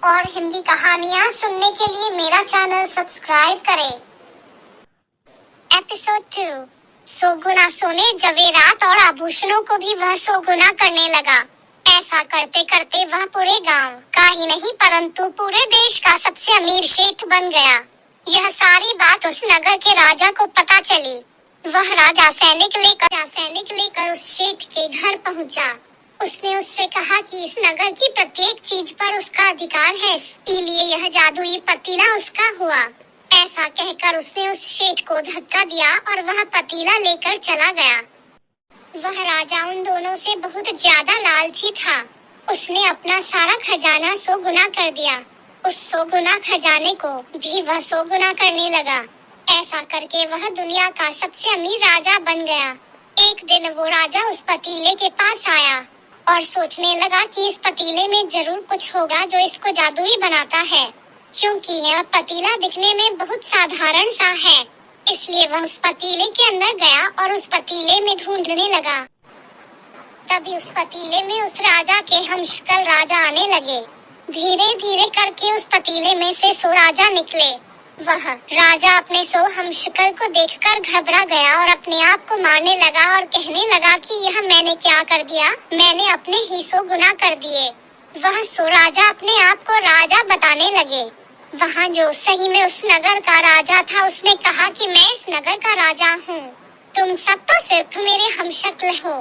और हिंदी कहानियाँ सुनने के लिए मेरा चैनल सब्सक्राइब करें। एपिसोड 2। सोगुना सोने जवेरात और आभूषणों को भी वह सोगुना करने लगा। ऐसा करते करते वह पूरे गांव का ही नहीं परंतु पूरे देश का सबसे अमीर शेठ बन गया। यह सारी बात उस नगर के राजा को पता चली। वह राजा सैनिक लेकर उस शेठ के घर पहुंचा। उसने उससे कहा कि इस नगर की प्रत्येक चीज पर उसका अधिकार है, इसलिए यह जादुई पतीला उसका हुआ। ऐसा कहकर उसने उस शेठ को धक्का दिया और वह पतीला लेकर चला गया। वह राजा उन दोनों से बहुत ज्यादा लालची था। उसने अपना सारा खजाना 100 गुना कर दिया। उस 100 गुना खजाने को भी वह 100 गुना करने लगा। ऐसा करके वह दुनिया का सबसे अमीर राजा बन गया। एक दिन वो राजा उस पतीले के पास आया और सोचने लगा कि इस पतीले में जरूर कुछ होगा जो इसको जादुई बनाता है, क्योंकि यह पतीला दिखने में बहुत साधारण सा है। इसलिए वह उस पतीले के अंदर गया और उस पतीले में ढूंढने लगा। तभी उस पतीले में उस राजा के हमशक्ल राजा आने लगे। धीरे धीरे करके उस पतीले में से 100 राजा निकले। वह राजा अपने 100 हमशक्ल को देखकर घबरा गया और अपने आप को मारने लगा और कहने लगा कि यह मैंने क्या कर दिया, मैंने अपने ही 100 गुना कर दिए। वह 100 राजा अपने आप को राजा बताने लगे। वहाँ जो सही में उस नगर का राजा था उसने कहा कि मैं इस नगर का राजा हूँ, तुम सब तो सिर्फ मेरे हमशक्ल हो,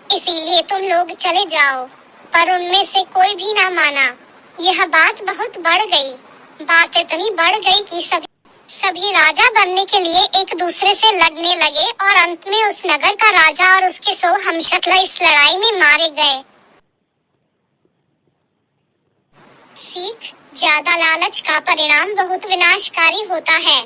इसीलिए तुम लोग चले जाओ। पर उनमें से कोई भी ना माना। यह बात बहुत बढ़ गई। बात इतनी बढ़ गई कि सभी राजा बनने के लिए एक दूसरे से लड़ने लगे और अंत में उस नगर का राजा और उसके 100 हमशक्ल इस लड़ाई में मारे गए। सीख: ज्यादा लालच का परिणाम बहुत विनाशकारी होता है।